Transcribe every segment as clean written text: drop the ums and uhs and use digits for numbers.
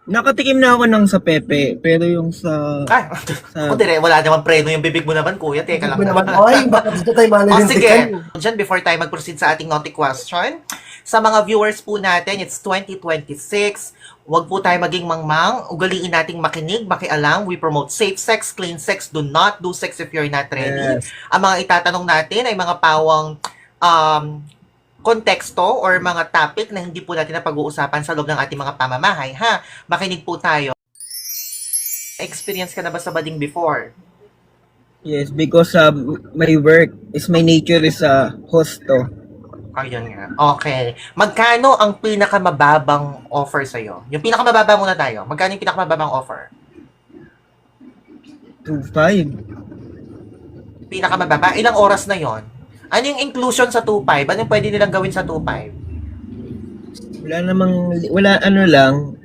Nakatikim na ako ng sa Pepe, pero yung sa Ay, sa ako dire, wala naman preno yung bibig mo naman, kuya. Teka lang Mo naman, naman. ay, baka dito tayo O manalintikan. sige, dyan before tayo mag-proceed sa ating naughty question, sa mga viewers po natin, it's 2026. Huwag po tayo maging mangmang. Ugaliin nating makinig, makialam. We promote safe sex, clean sex. Do not do sex if you're not ready. yes. Ang mga itatanong natin ay mga pawang konteksto or mga topic na hindi po natin na pag-uusapan sa loob ng ating mga pamamahay, ha? Makinig po tayo. Experience ka na ba sa bading before? Yes, because my work is my nature is a hosto. Ayun nga. Okay. Magkano ang pinakamababang offer sa'yo? Yung pinakamababa muna tayo. Magkano yung pinakamababang offer? 2.5. Pinakamababa? Ilang oras na yon? Ano yung inclusion sa 2.5? Ano yung pwede nilang gawin sa 2.5? Wala ano lang.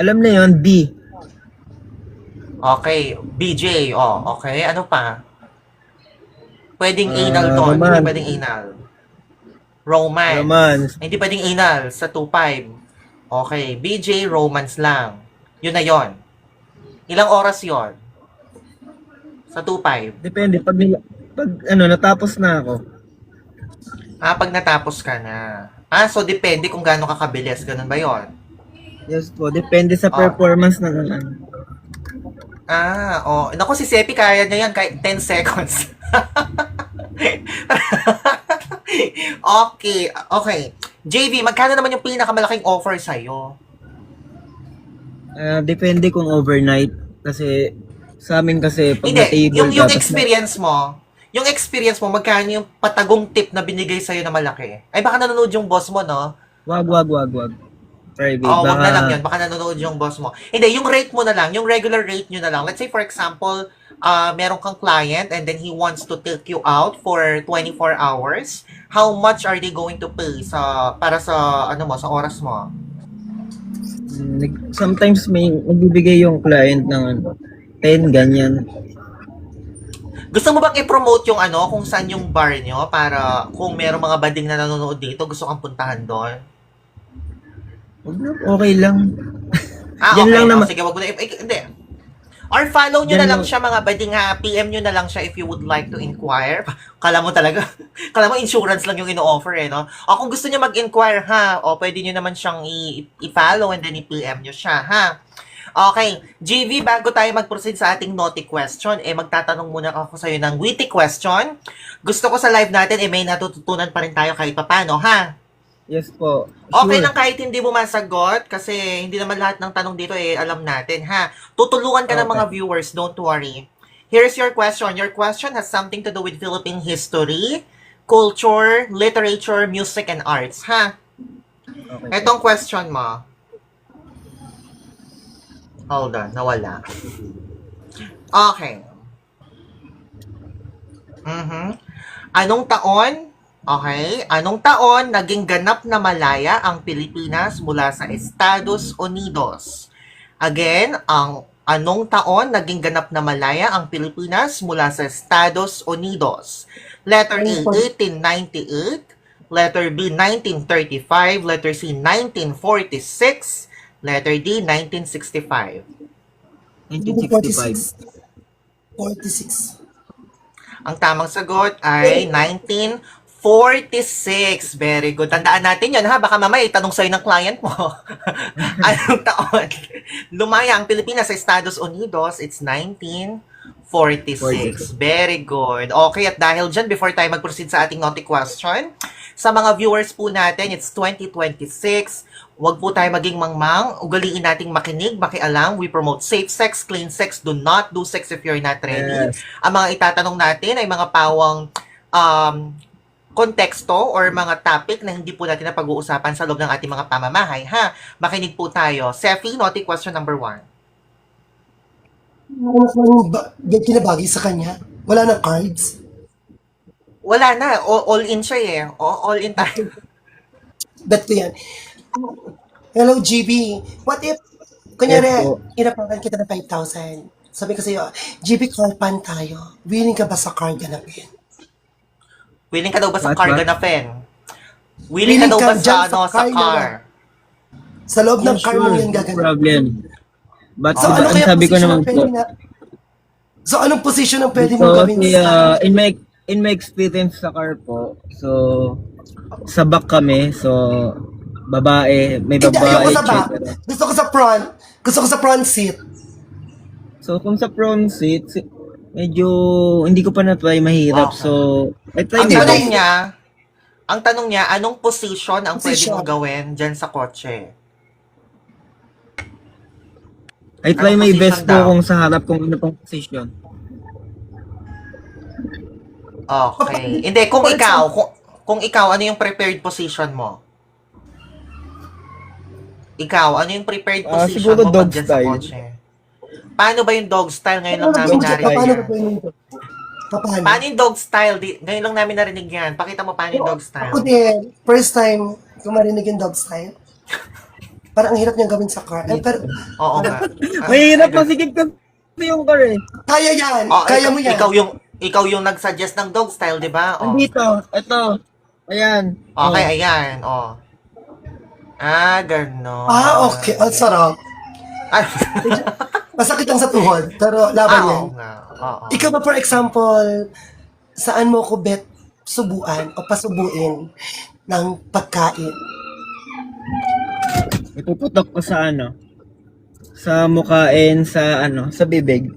Alam na yon B. Okay. BJ. Oh, okay. Ano pa? Pwedeng anal doon. Hindi Romance. pwedeng anal. Romance. Romance. Hindi pwedeng anal sa 2.5. Okay. BJ, romance lang. Yun na yon. Ilang oras yon? Sa 2.5. Depende pag natapos na ako. Pag natapos ka na. So depende kung gaano ka kabilis. Ganun ba yon? Yes po, depende sa performance ng ano. Naku, si Sepi kaya niya yan kahit 10 seconds. Okay. JV, magkano naman yung pinakamalaking offer sa'yo? Depende kung overnight kasi sa amin kasi pag Hindi, na-table yung tapos experience mo, magkano yung patagong tip na binigay sa'yo na malaki? Ay, baka nanonood yung boss mo, no? wag. Private. Wag na lang yun. Baka nanonood yung boss mo. Hindi, yung rate mo na lang, yung regular rate nyo na lang. Let's say, for example, meron kang client and then he wants to take you out for 24 hours. How much are they going to pay para sa oras mo? Sometimes may nagbibigay yung client ng 10 ganyan. Gusto mo bang i-promote yung kung saan yung bar nyo para kung meron mga bading na nanonood dito, gusto kang puntahan doon? Okay lang. Okay. Yan lang naman. Sige, wag mo na. Hindi. Or follow nyo Yan na lang lang. siya mga bading ha. PM nyo na lang siya if you would like to inquire. Kala mo insurance lang yung ino-offer no? O kung gusto nyo mag-inquire ha, pwede nyo naman siyang i-follow and then i-PM nyo siya ha. Okay, JV, bago tayo mag-proceed sa ating naughty question, magtatanong muna ako sa'yo ng witty question. Gusto ko sa live natin, may natututunan pa rin tayo kahit papano, ha? Yes po. Okay Sure. lang kahit hindi mo masagot, kasi hindi naman lahat ng tanong dito alam natin, ha? Tutulungan ka ng Okay. mga viewers, don't worry. Here's your question. Your question has something to do with Philippine history, culture, literature, music, and arts, ha? Okay. Etong question mo. Hold on, nawala. Okay. Anong taon naging ganap na malaya ang Pilipinas mula sa Estados Unidos? Again, anong taon naging ganap na malaya ang Pilipinas mula sa Estados Unidos? Letter A, 1898. Letter B, 1935. Letter C, 1946. Letter D, 1965. 1965. 46. Ang tamang sagot ay 1946. Very good. Tandaan natin yun, ha? Baka mamaya itanong sa'yo ng client mo. Anong taon? Lumaya ang Pilipinas sa Estados Unidos, it's 1946. Very good. Okay, at dahil dyan, before tayo mag-proceed sa ating naughty question, sa mga viewers po natin, it's 2026. Huwag po tayo maging mangmang. Ugaliin nating makinig, makialam. We promote safe sex, clean sex. Do not do sex if you're not ready. Yes. Ang mga itatanong natin ay mga pawang konteksto or mga topic na hindi po natin na pag-uusapan sa loob ng ating mga pamamahay, ha? Makinig po tayo. Sefi, naughty question number 1. Kinabagay sa kanya. Wala na cards. Wala na. All in siya eh. All in tayo. Bet ko yan. Hello, GB. What if, kunyari, Yes po. inapakan kita ng 5,000. Sabi ko sa'yo, GB, call pan tayo. Willing ka ba sa car ganapin? Willing ka daw ba sa What? car ganapin? Willing ka daw ba dyan sa car? Sa loob ng car mo Sure, yan no gagawin. problem. But So, diba, ano ang kaya sabi ko position naman ang po, pwede na... So, anong position ang pwede so, mong gawin sa... in my experience sa car po, so, sa back kami, so, babae, may Hindi, ayoko babae, sa back. etc. Gusto ko sa front. Gusto ko sa front seat. So, kung sa front seat, medyo, hindi ko pa na-try, mahirap. Okay. So, I try Ang my tanong best. niya, anong position ang pwede Position. mong gawin dyan sa kotse? I try Anong my position best po daw? kung sa harap kung ano pong position. Okay. Hindi, kung ikaw, ano yung prepared position mo? Ikaw, ano yung prepared position Siguro mo dog pag dyan sa style. kotse? Paano ba yung dog style? Ngayon lang namin Paano narinig ba yan. yung Paano? Paano yung dog style? Ngayon lang namin narinig yan. Pakita mo paano yung dog style. Ako din, first time ko marinig yung dog style. Parang ang hirap niyang gawin sa car. Pero Oo nga. Mahirap masikip kasi yung car eh. kaya yan. Oh, Kaya mo yan. Ikaw yung nag-suggest ng dog style, di ba? Oh. Andito, ito. Ayan. Okay, ayan. Oh. Gano'n. Okay. Ang sarap. Ah, Masakit lang sa tuhod. Pero laban yan. oo nga. Oo. Ikaw ba, for example, saan mo ko bet subuan o pasubuin ng pagkain? Ipuputok ko sa ano. Sa mukha and sa ano, sa bibig.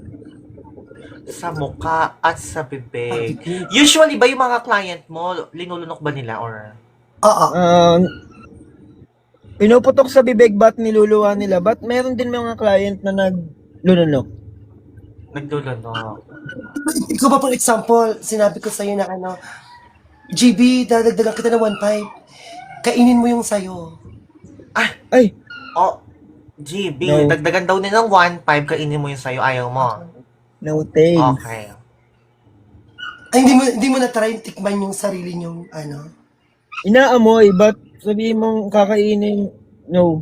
Sa mukha at sa bibig. Usually ba yung mga client mo, linulunok ba nila or... Oo. Pinuputok sa bibig ba't niluluwa nila? Ba't meron din mga client na naglulunok? Naglulunok. Ikaw ba, for example, sinabi ko sa'yo na ano, GB, dadagdagan kita ng 1.5. Kainin mo yung sayo. Ay, Oh, GB, No. dagdagan daw nila ng 1.5, kainin mo yung sayo, ayaw mo. no thanks. Okay. Ay, hindi mo na-try tikman yung sarili nyong ano. Inaamoy, ba't sabihin mong kakainin? No.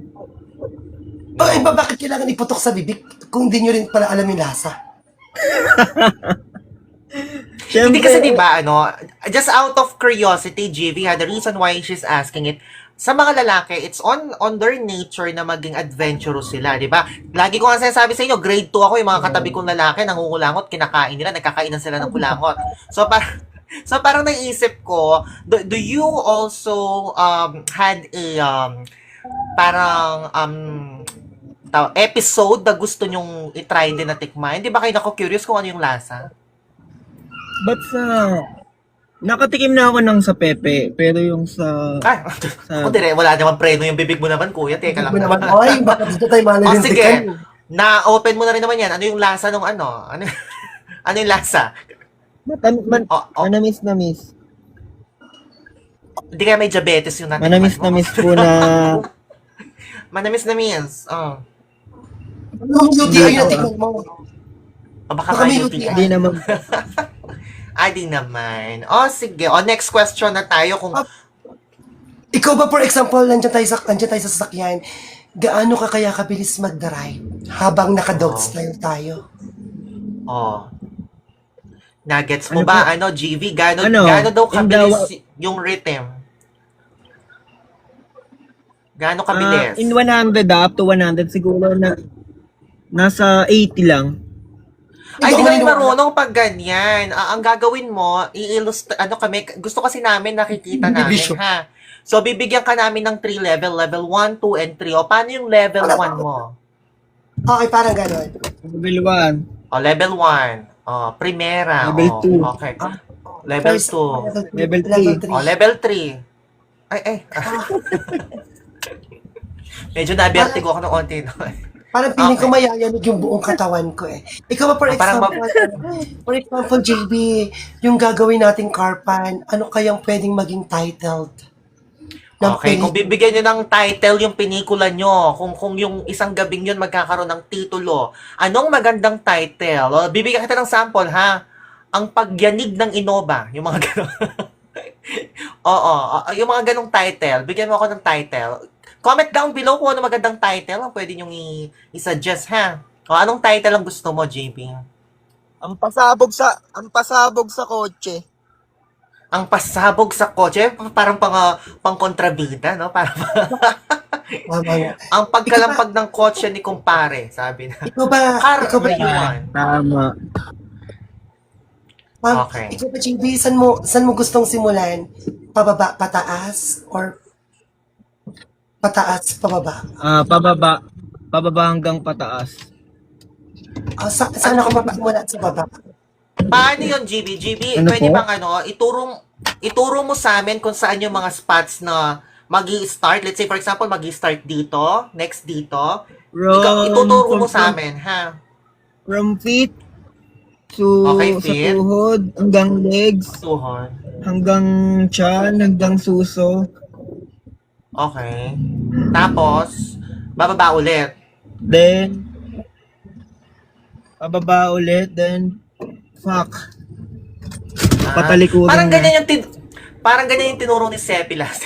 Bakit ba bakit kailangan iputok sa bibig kung di nyo rin pala alam yung lasa? Hindi kasi 'di ba just out of curiosity, GB, the reason why she's asking it, sa mga lalaki, it's on their nature na maging adventurous sila, 'di ba? Lagi ko nga sinasabi sa inyo, grade 2 ako, yung mga katabi kong lalaki nangungulangot, kinakain nila, nagkakainan sila ng kulangot. So parang naisip ko, do you also had a parang episode na gusto nyong i-try din na tikman? Hindi ba kayo curious kung ano yung lasa? Ba't nakatikim na ako ng sa Pepe, pero yung sa... Ako dire, wala naman preno yung bibig mo naman, kuya. Teka lang Sabi naman, naman. ay, baka dito tayo O malalintikan. sige, na-open mo na rin naman yan. Ano yung lasa nung ano? Ano yung lasa? Manamis na miss. Hindi kaya may diabetes yung natin. Manamis na miss po na... Manamis na miss. Oh. Anong UTI na tikman mo? Baka Baka may may UTI. Hindi naman. Di naman. Sige. Next question na tayo kung... Ikaw ba, for example, nandiyan tayo sa sasakyan, gaano ka kaya kabilis mag-drive habang naka-dog style tayo? Nuggets mo Ano ba? po? GV? Gaano Ano? daw kabilis Hindi yung rhythm? Gaano kabilis? In 100 up to 100 siguro na nasa 80 lang. Ay, Hindi di ako kami maniniwala. marunong pag ganyan. Ang gagawin mo, gusto kasi namin nakikita namin, Division. ha? So, bibigyan ka namin ng 3 level 1, 2, and 3. O, paano yung level 1 mo? Okay, parang gano'n. Level 1. Level 1. Primera. Level 2. Okay. Level 2. Level Level 3. Ay. Medyo nabertigo ako ng onti. Parang piling ko Okay. mayayanig yung buong katawan ko eh. Ikaw ba, for Parang example, JB, yung gagawin nating carpan, ano kayang pwedeng maging titled? Okay, kung bibigyan nyo ng title yung pelikula nyo, kung yung isang gabing yun magkakaroon ng titulo, anong magandang title? Bibigyan kita ng sample, ha? Ang pagyanig ng Innova, yung mga gano'n. Yung mga ganong title. Bigyan mo ako ng title. Comment down below kung ano magandang title ang pwede nyong i-suggest, ha? Anong title ang gusto mo, JP? Ang pasabog sa kotse. ang pasabog sa kotse, parang pang kontrabida, no? Parang Tama nga. ang pagkalampag ng kotse ni kumpare, sabi na. Ikaw ba, Karayuan. Tama. Okay. ikaw ba, JB, saan mo gustong simulan? Pababa, pataas, or pataas, pababa? Pababa. Pababa hanggang pataas. Saan ako magsimula sa baba? Paano yun, GB? GB, Ano pwede po? bang ituro mo sa amin kung saan yung mga spots na start. Let's say, for example, start dito, next dito. Ituturo mo sa amin, ha? From feet to Okay, sa feet. tuhod, hanggang legs, Tuhon. hanggang tiyan, hanggang suso. Okay. Tapos, bababa ulit. Then, pababa ulit, then, fuck. Ah, Patalikuran parang na. ganyan parang ganyan yung tinuro ni Sepi last.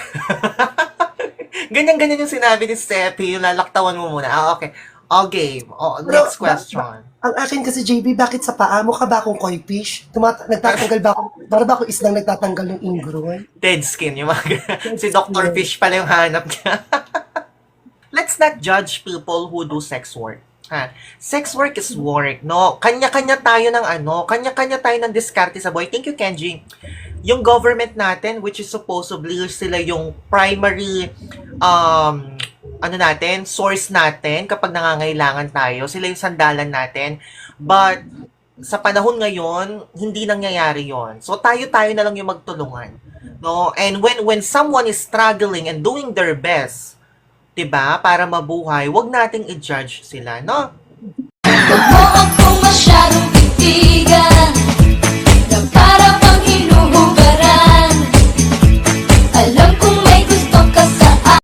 Ganyan yung sinabi ni Sepi, yung lalaktawan mo muna. Okay. Okay. Next question. Ang akin kasi, JB, bakit sa paa mo ka ba akong koi fish? Nagtatanggal ba ako? Para ba ako islang nagtatanggal ng ingrown? Dead skin. Yung mga, si Dr. Fish pala yung hanap niya. Let's not judge people who do sex work. Ha? Sex work is work, no? Kanya-kanya tayo ng diskarte sa buhay. Thank you, Kenji. Yung government natin, which is supposedly sila yung primary source natin kapag nangangailangan tayo. Sila yung sandalan natin. But, sa panahon ngayon, hindi nangyayari yon. So, tayo-tayo na lang yung magtulungan. No? And when someone is struggling and doing their best, 'di ba, para mabuhay, wag nating i-judge sila, no?